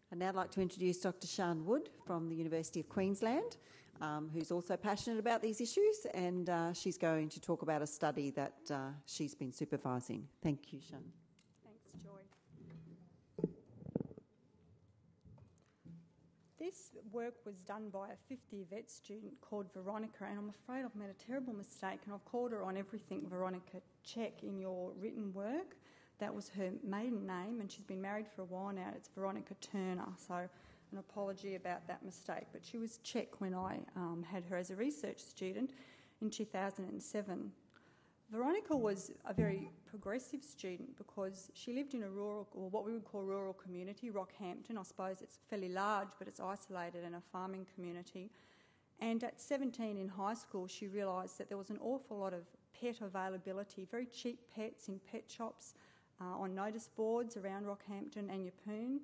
I'd now like to introduce Dr. Shan Lloyd from the University of Queensland, who's also passionate about these issues, and she's going to talk about a study that she's been supervising. Thank you, Shan. Thanks, Joy. This work was done by a 50-year vet student called Veronica, and I'm afraid I've made a terrible mistake, and I've called her on everything Veronica Cech in your written work. That was her maiden name, and she's been married for a while now. It's Veronica Turner, so an apology about that mistake. But she was Cech when I had her as a research student in 2007. Veronica was a very progressive student because she lived in a rural, or what we would call rural community, Rockhampton. I suppose it's fairly large, but it's isolated and a farming community. And at 17 in high school, she realised that there was an awful lot of pet availability, very cheap pets in pet shops, on notice boards around Rockhampton and Yeppoon,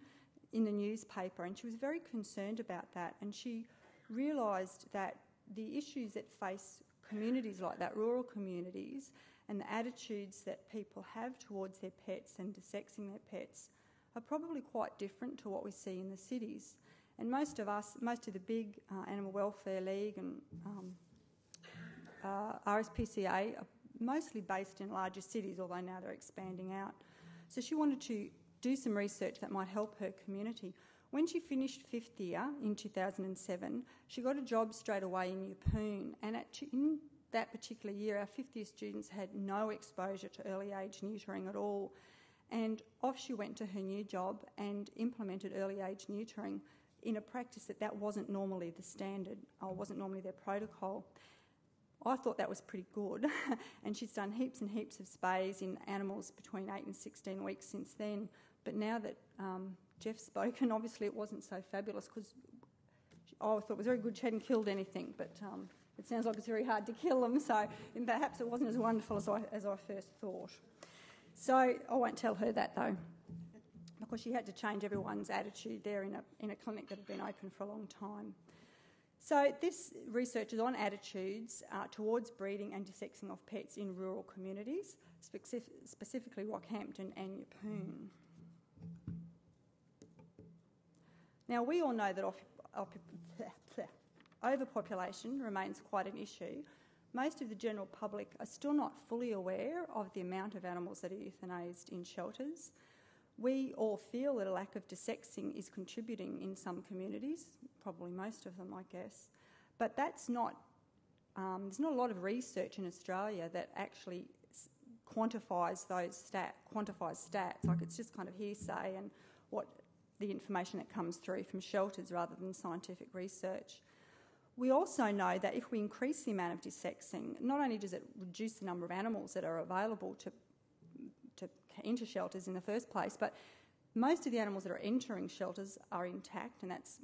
in the newspaper, and she was very concerned about that. And she realised that the issues that face communities like that, rural communities, and the attitudes that people have towards their pets and desexing their pets are probably quite different to what we see in the cities. And most of the big Animal Welfare League and RSPCA are mostly based in larger cities, although now they're expanding out. So she wanted to do some research that might help her community. When she finished fifth year in 2007, she got a job straight away in Yeppoon, and in that particular year, our fifth year students had no exposure to early age neutering at all. And off she went to her new job and implemented early age neutering in a practice that wasn't normally the standard, or wasn't normally their protocol. I thought that was pretty good, and she's done heaps and heaps of spays in animals between 8 and 16 weeks since then. But now that Jeff's spoken, obviously it wasn't so fabulous because I thought it was very good she hadn't killed anything, but it sounds like it's very hard to kill them, so perhaps it wasn't as wonderful as I first thought. So I won't tell her that though, because she had to change everyone's attitude there in a clinic that had been open for a long time. So this research is on attitudes towards breeding and desexing of pets in rural communities, specifically Rockhampton and Yeppoon. Now, we all know that overpopulation remains quite an issue. Most of the general public are still not fully aware of the amount of animals that are euthanized in shelters. We all feel that a lack of desexing is contributing in some communities, probably most of them, I guess. But that's not, there's not a lot of research in Australia that actually quantifies those stats. Like, it's just kind of hearsay and what the information that comes through from shelters rather than scientific research. We also know that if we increase the amount of desexing, not only does it reduce the number of animals that are available to enter shelters in the first place, but most of the animals that are entering shelters are intact, and that's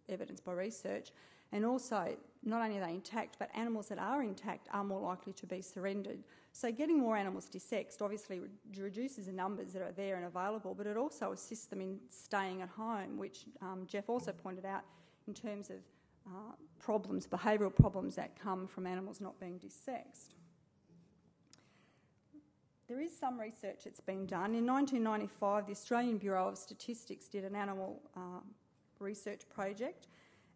evidenced by research. And also, not only are they intact, but animals that are intact are more likely to be surrendered. So getting more animals desexed obviously reduces the numbers that are there and available, but it also assists them in staying at home, which Jeff also pointed out in terms of behavioural problems that come from animals not being desexed. There is some research that's been done. In 1995, the Australian Bureau of Statistics did an animal research project,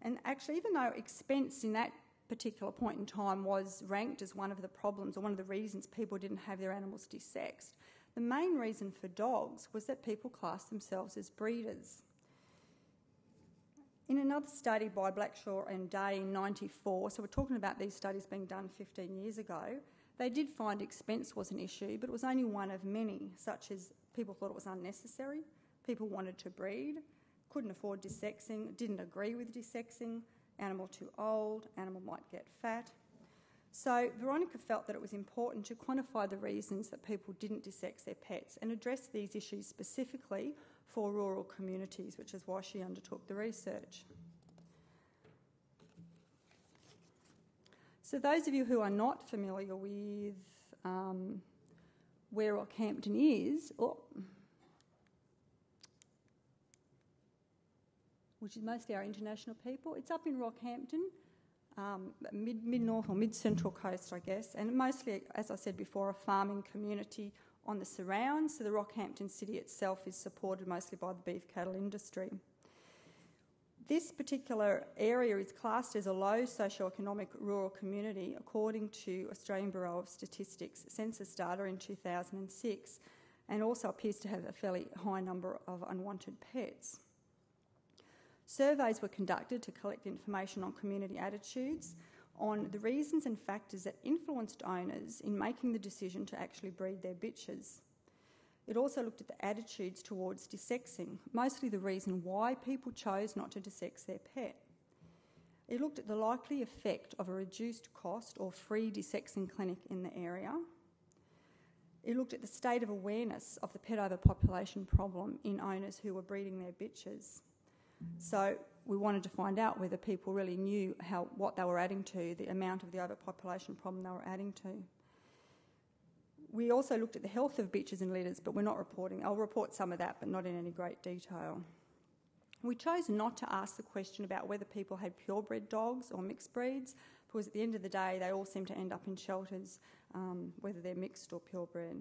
and actually, even though expense in that particular point in time was ranked as one of the problems or one of the reasons people didn't have their animals desexed, the main reason for dogs was that people classed themselves as breeders. In another study by Blackshaw and Day in 1994, so we're talking about these studies being done 15 years ago, they did find expense was an issue, but it was only one of many, such as people thought it was unnecessary, people wanted to breed, couldn't afford desexing, didn't agree with desexing, animal too old, animal might get fat. So Veronica felt that it was important to quantify the reasons that people didn't desex their pets and address these issues specifically for rural communities, which is why she undertook the research. So those of you who are not familiar with where Rockhampton is, which is mostly our international people, it's up in Rockhampton, mid-north or mid-central coast, I guess, and mostly, as I said before, a farming community on the surrounds. So the Rockhampton city itself is supported mostly by the beef cattle industry. This particular area is classed as a low socioeconomic rural community according to Australian Bureau of Statistics census data in 2006, and also appears to have a fairly high number of unwanted pets. Surveys were conducted to collect information on community attitudes, on the reasons and factors that influenced owners in making the decision to actually breed their bitches. It also looked at the attitudes towards desexing, mostly the reason why people chose not to desex their pet. It looked at the likely effect of a reduced cost or free desexing clinic in the area. It looked at the state of awareness of the pet overpopulation problem in owners who were breeding their bitches. So we wanted to find out whether people really knew what they were adding to, the amount of the overpopulation problem they were adding to. We also looked at the health of bitches and litters, but we're not reporting. I'll report some of that, but not in any great detail. We chose not to ask the question about whether people had purebred dogs or mixed breeds, because at the end of the day, they all seem to end up in shelters, whether they're mixed or purebred.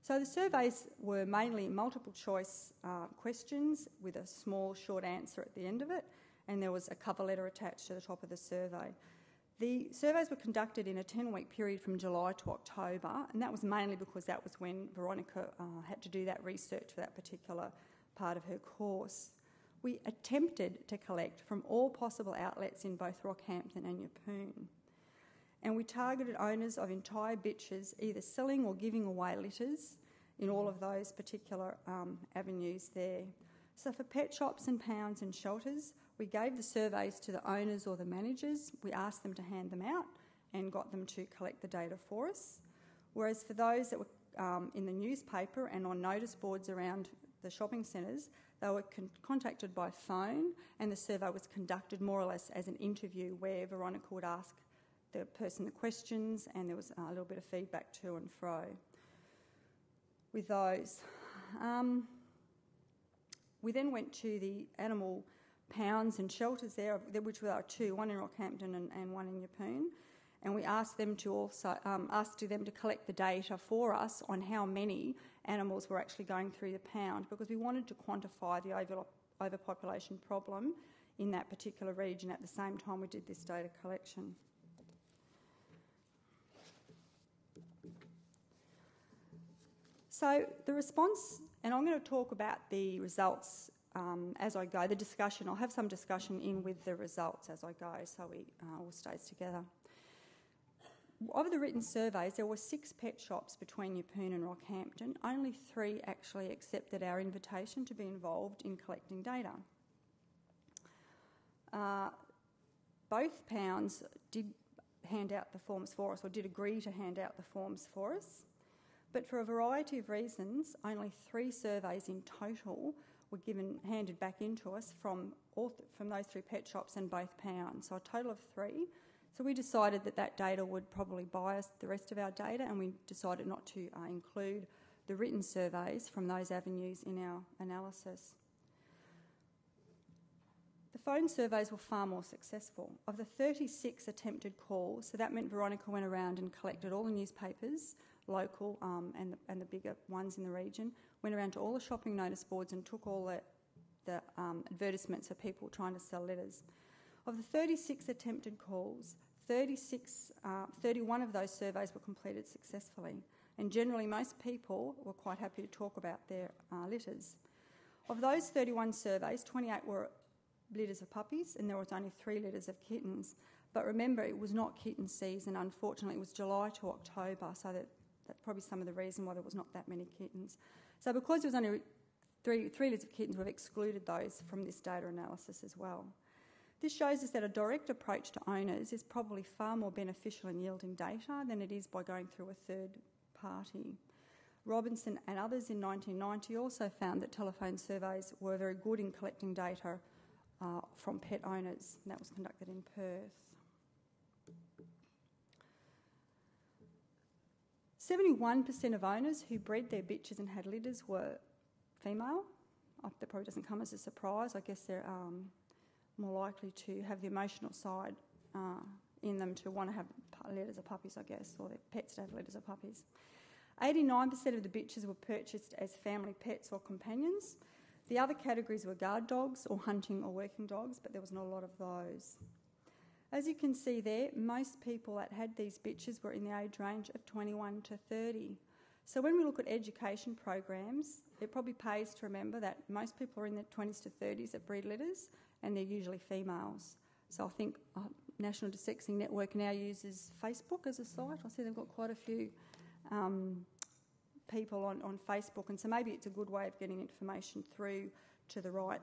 So the surveys were mainly multiple choice questions with a small short answer at the end of it, and there was a cover letter attached to the top of the survey. The surveys were conducted in a 10-week period from July to October, and that was mainly because that was when Veronica had to do that research for that particular part of her course. We attempted to collect from all possible outlets in both Rockhampton and Yeppoon, and we targeted owners of entire bitches either selling or giving away litters in all of those particular avenues there. So for pet shops and pounds and shelters, we gave the surveys to the owners or the managers. We asked them to hand them out and got them to collect the data for us. Whereas for those that were in the newspaper and on notice boards around the shopping centres, they were contacted by phone, and the survey was conducted more or less as an interview where Veronica would ask the person the questions, and there was a little bit of feedback to and fro with those. We then went to the animal pounds and shelters there, which were two, one in Rockhampton and one in Yeppoon, and we asked them to also them to collect the data for us on how many animals were actually going through the pound, because we wanted to quantify the overpopulation problem in that particular region at the same time we did this data collection. So the response, and I'm going to talk about the results as I go, the discussion. I'll have some discussion in with the results as I go, so we all stays together. Of the written surveys, there were 6 pet shops between Yeppoon and Rockhampton. Only 3 actually accepted our invitation to be involved in collecting data. Both pounds did hand out the forms for us, or did agree to hand out the forms for us. But for a variety of reasons, only 3 surveys in total were handed back into us from those 3 pet shops and both pounds, so a total of 3. So we decided that data would probably bias the rest of our data, and we decided not to include the written surveys from those avenues in our analysis. The phone surveys were far more successful. Of the 36 attempted calls, so that meant Veronica went around and collected all the newspapers, local and the bigger ones in the region, went around to all the shopping notice boards and took all the advertisements of people trying to sell litters. Of the 36 attempted calls, 31 of those surveys were completed successfully, and generally most people were quite happy to talk about their litters. Of those 31 surveys, 28 were litters of puppies, and there was only 3 litters of kittens. But remember, it was not kitten season. Unfortunately, it was July to October, so that's probably some of the reason why there was not that many kittens. So because there was only 3 litters of kittens, we've excluded those from this data analysis as well. This shows us that a direct approach to owners is probably far more beneficial in yielding data than it is by going through a third party. Robinson and others in 1990 also found that telephone surveys were very good in collecting data from pet owners, and that was conducted in Perth. 71% of owners who bred their bitches and had litters were female. That probably doesn't come as a surprise. I guess they're more likely to have the emotional side in them to want to have litters of puppies, I guess, or their pets to have litters of puppies. 89% of the bitches were purchased as family pets or companions. The other categories were guard dogs or hunting or working dogs, but there was not a lot of those. As you can see there, most people that had these bitches were in the age range of 21 to 30. So when we look at education programs, it probably pays to remember that most people are in their 20s to 30s that breed litters, and they're usually females. So I think National Desexing Network now uses Facebook as a site. I see they've got quite a few people on Facebook, and so maybe it's a good way of getting information through to the right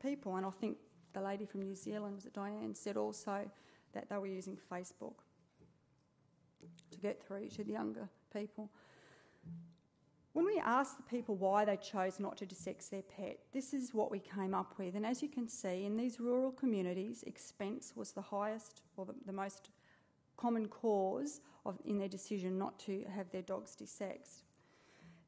people. And I think the lady from New Zealand, was it Diane, said also that they were using Facebook to get through to the younger people. When we asked the people why they chose not to desex their pet, this is what we came up with. And as you can see, in these rural communities, expense was the highest or the most common cause in their decision not to have their dogs desexed.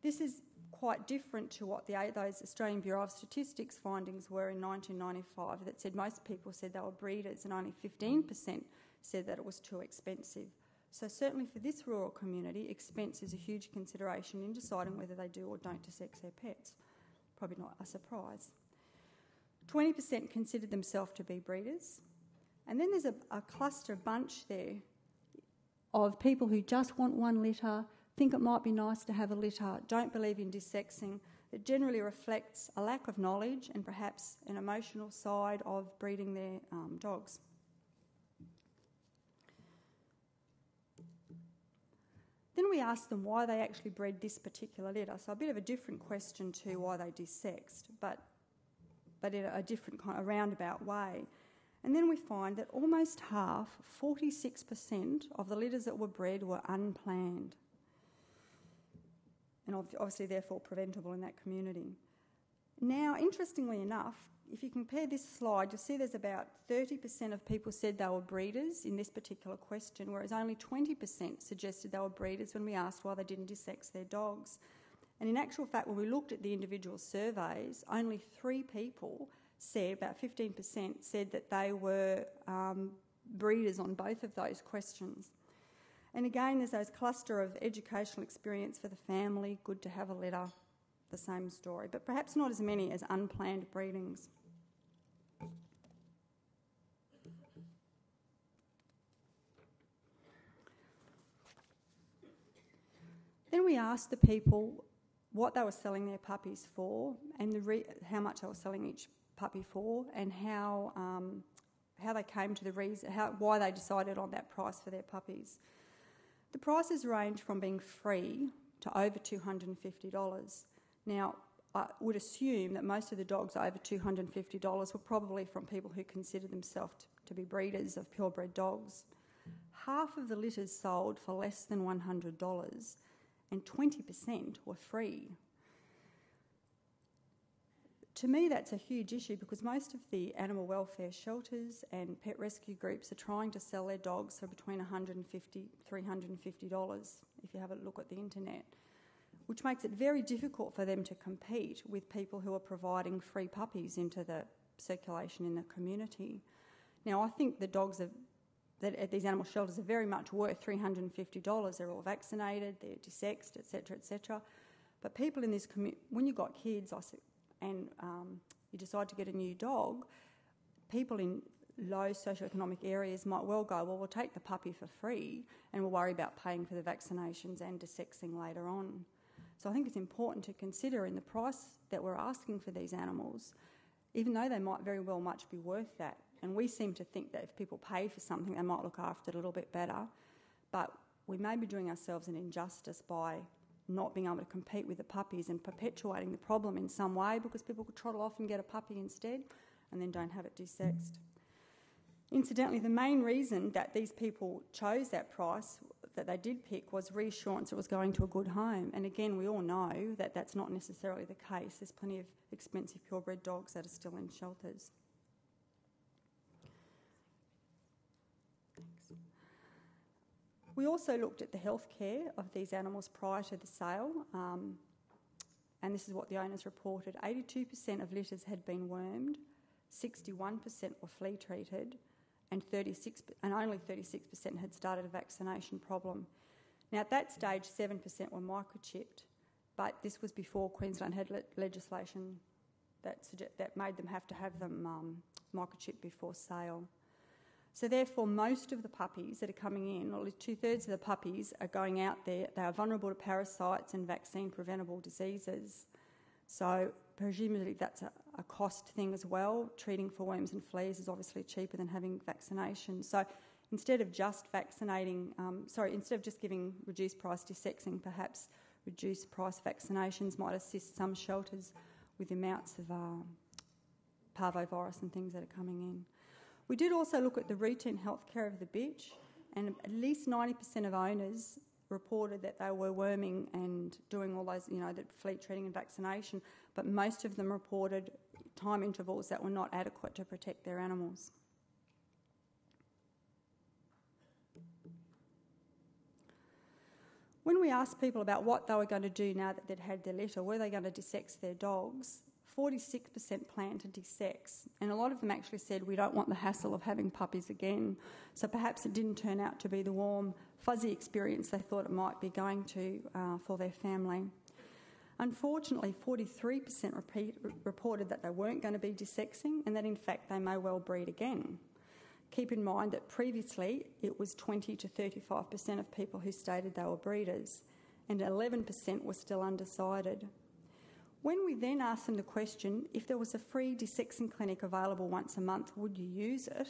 This is quite different to what those Australian Bureau of Statistics findings were in 1995 that said most people said they were breeders and only 15% said that it was too expensive. So certainly for this rural community, expense is a huge consideration in deciding whether they do or don't desex their pets. Probably not a surprise. 20% considered themselves to be breeders. And then there's a cluster bunch there of people who just want one litter, think it might be nice to have a litter, don't believe in desexing. It generally reflects a lack of knowledge and perhaps an emotional side of breeding their dogs. Then we asked them why they actually bred this particular litter. So a bit of a different question to why they desexed, but in a different kind of roundabout way. And then we find that almost half, 46% of the litters that were bred were unplanned. And obviously therefore preventable in that community. Now, interestingly enough, if you compare this slide, you'll see there's about 30% of people said they were breeders in this particular question, whereas only 20% suggested they were breeders when we asked why they didn't desex their dogs. And in actual fact, when we looked at the individual surveys, only 3 people said, about 15%, said that they were breeders on both of those questions. And again, there's those cluster of educational experience for the family, good to have a litter, the same story, but perhaps not as many as unplanned breedings. Then we asked the people what they were selling their puppies for and how much they were selling each puppy for, and how they came to the reason, why they decided on that price for their puppies. The prices range from being free to over $250. Now, I would assume that most of the dogs over $250 were probably from people who consider themselves to be breeders of purebred dogs. Half of the litters sold for less than $100 and 20% were free. To me, that's a huge issue because most of the animal welfare shelters and pet rescue groups are trying to sell their dogs for between $150 $350 if you have a look at the internet, which makes it very difficult for them to compete with people who are providing free puppies into the circulation in the community. Now, I think the dogs at these animal shelters are very much worth $350. They're all vaccinated, they're desexed, etc., etc. But people in this community, when you've got kids and you decide to get a new dog, people in low socioeconomic areas might well go, well, we'll take the puppy for free and we'll worry about paying for the vaccinations and desexing later on. So I think it's important to consider in the price that we're asking for these animals, even though they might very well much be worth that. And we seem to think that if people pay for something, they might look after it a little bit better. But we may be doing ourselves an injustice by not being able to compete with the puppies and perpetuating the problem in some way because people could trottle off and get a puppy instead and then don't have it desexed. Incidentally, the main reason that these people chose that price that they did pick was reassurance it was going to a good home. And again, we all know that that's not necessarily the case. There's plenty of expensive purebred dogs that are still in shelters. Thanks. We also looked at the health care of these animals prior to the sale, and this is what the owners reported. 82% of litters had been wormed, 61% were flea treated, and only 36% had started a vaccination problem. Now, at that stage, 7% were microchipped, but this was before Queensland had legislation that made them have to have them microchipped before sale. So therefore, most of the puppies that are coming in, or at least 2/3 of the puppies, are going out there. They are vulnerable to parasites and vaccine-preventable diseases. So presumably that's a cost thing as well. Treating for worms and fleas is obviously cheaper than having vaccination. So instead of just instead of just giving reduced price desexing, perhaps reduced price vaccinations might assist some shelters with the amounts of parvovirus and things that are coming in. We did also look at the routine health care of the bitch, and at least 90% of owners reported that they were worming and doing all those, the fleet treating and vaccination, but most of them reported time intervals that were not adequate to protect their animals. When we asked people about what they were going to do now that they'd had their litter, were they going to desex their dogs, 46% planned to desex, and a lot of them actually said, we don't want the hassle of having puppies again. So perhaps it didn't turn out to be the warm, fuzzy experience they thought it might be going to for their family. Unfortunately, 43% reported that they weren't going to be desexing and that in fact they may well breed again. Keep in mind that previously it was 20 to 35% of people who stated they were breeders, and 11% were still undecided. When we then asked them the question, if there was a free desexing clinic available once a month, would you use it?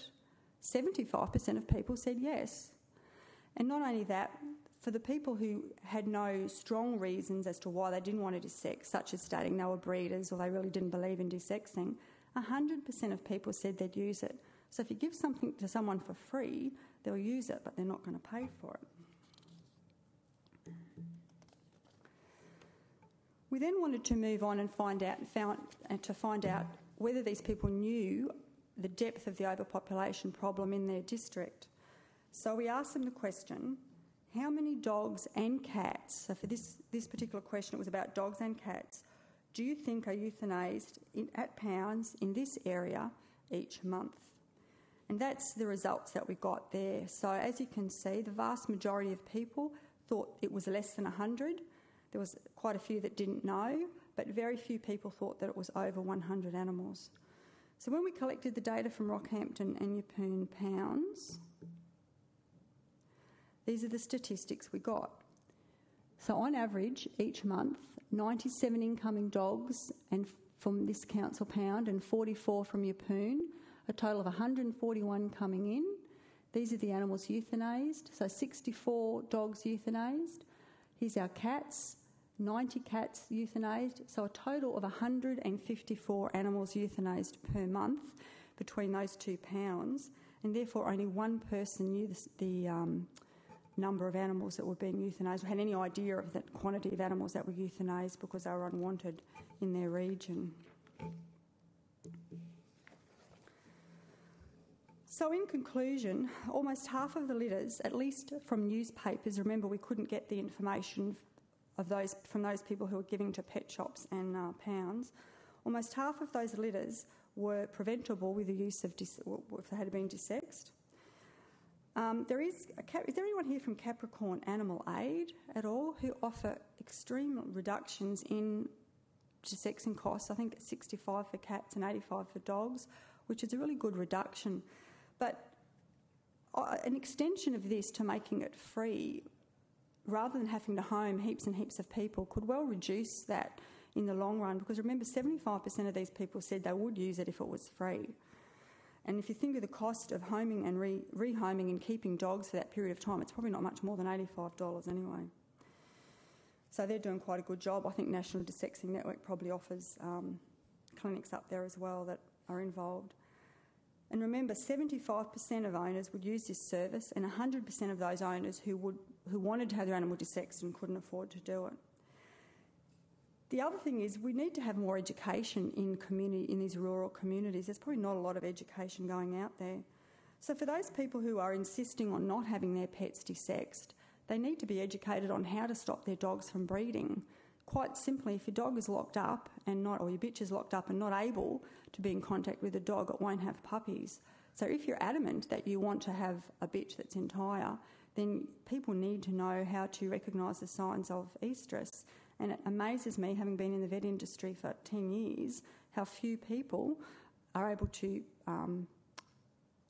75% of people said yes. And not only that, for the people who had no strong reasons as to why they didn't want to desex, such as stating they were breeders or they really didn't believe in desexing, 100% of people said they'd use it. So if you give something to someone for free, they'll use it, but they're not going to pay for it. We then wanted to move on and find out whether these people knew the depth of the overpopulation problem in their district. So we asked them the question, how many dogs and cats, so for this particular question it was about dogs and cats, do you think are euthanised at pounds in this area each month? And that's the results that we got there. So as you can see, the vast majority of people thought it was less than 100. There was quite a few that didn't know, but very few people thought that it was over 100 animals. So when we collected the data from Rockhampton and Yeppoon pounds, these are the statistics we got. So on average, each month, 97 incoming dogs and from this council pound and 44 from Yeppoon, a total of 141 coming in. These are the animals euthanised, so 64 dogs euthanised. Here's our cats, 90 cats euthanised, so a total of 154 animals euthanised per month between those 2 pounds, and therefore only one person knew the number of animals that were being euthanised or had any idea of the quantity of animals that were euthanised because they were unwanted in their region. So in conclusion, almost half of the litters, at least from newspapers, remember we couldn't get the information from those people who were giving to pet shops and pounds, almost half of those litters were preventable with the use of, if they had been desexed. Is there anyone here from Capricorn Animal Aid at all who offer extreme reductions in desexing costs? I think it's 65 for cats and 85 for dogs, which is a really good reduction. But an extension of this to making it free, rather than having to home heaps and heaps of people, could well reduce that in the long run, because remember 75% of these people said they would use it if it was free. And if you think of the cost of homing and rehoming and keeping dogs for that period of time, it's probably not much more than $85 anyway. So they're doing quite a good job. I think National Desexing Network probably offers clinics up there as well that are involved. And remember, 75% of owners would use this service, and 100% of those owners who wanted to have their animal desexed and couldn't afford to do it. The other thing is we need to have more education in these rural communities. There's probably not a lot of education going out there. So for those people who are insisting on not having their pets desexed, they need to be educated on how to stop their dogs from breeding. Quite simply, if your dog is locked up or your bitch is locked up and not able to be in contact with the dog, it won't have puppies. So if you're adamant that you want to have a bitch that's entire, then people need to know how to recognise the signs of oestrus. And it amazes me, having been in the vet industry for 10 years, how few people are able to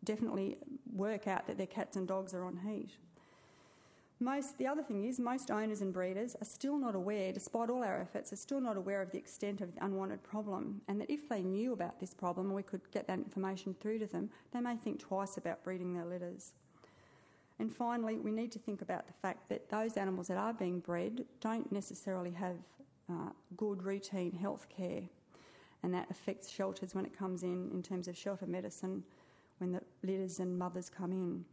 definitely work out that their cats and dogs are on heat. The other thing is, most owners and breeders are still not aware, despite all our efforts, are still not aware of the extent of the unwanted problem, and that if they knew about this problem and we could get that information through to them, they may think twice about breeding their litters. And finally, we need to think about the fact that those animals that are being bred don't necessarily have good routine health care, and that affects shelters when it comes in terms of shelter medicine when the litters and mothers come in.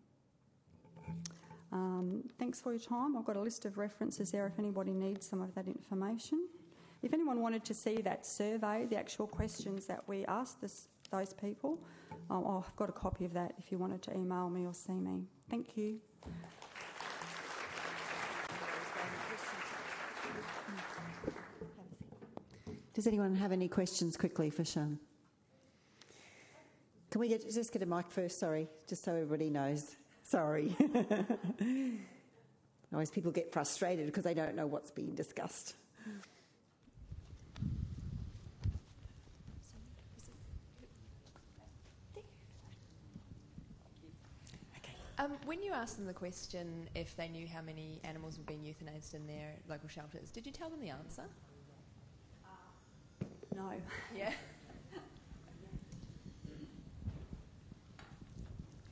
Thanks for your time. I've got a list of references there if anybody needs some of that information. If anyone wanted to see that survey, the actual questions that we asked those people, I've got a copy of that if you wanted to email me or see me. Thank you. Does anyone have any questions quickly for Shan? Can we just get a mic first? Sorry, just so everybody knows. Sorry. Otherwise people get frustrated because they don't know what's being discussed. When you asked them the question if they knew how many animals were being euthanized in their local shelters, did you tell them the answer? No. Yeah.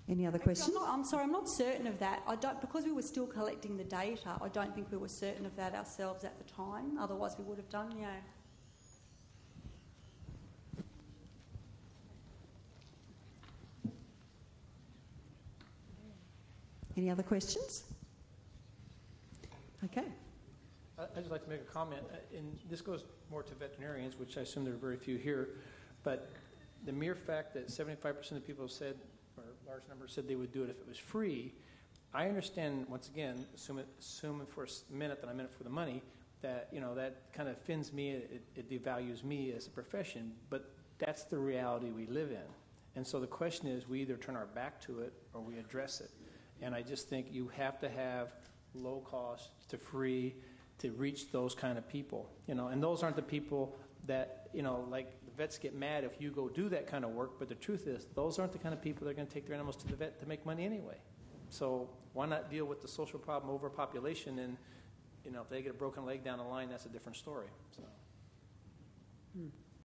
Any other questions? I'm sorry, I'm not certain of that. Because we were still collecting the data, I don't think we were certain of that ourselves at the time. Otherwise we would have done, yeah. Any other questions? Okay. I'd just like to make a comment, and this goes more to veterinarians, which I assume there are very few here, but the mere fact that 75% of people said, or a large number said they would do it if it was free, I understand, once again, assuming for a minute that I'm in it for the money, that, you know, that kind of offends me, it devalues me as a profession, but that's the reality we live in. And so the question is, we either turn our back to it or we address it. And I just think you have to have low cost to free to reach those kind of people, you know, and those aren't the people that, you know, like the vets get mad if you go do that kind of work, but the truth is those aren't the kind of people that are going to take their animals to the vet to make money anyway. So why not deal with the social problem, overpopulation, and, you know, if they get a broken leg down the line, that's a different story. So.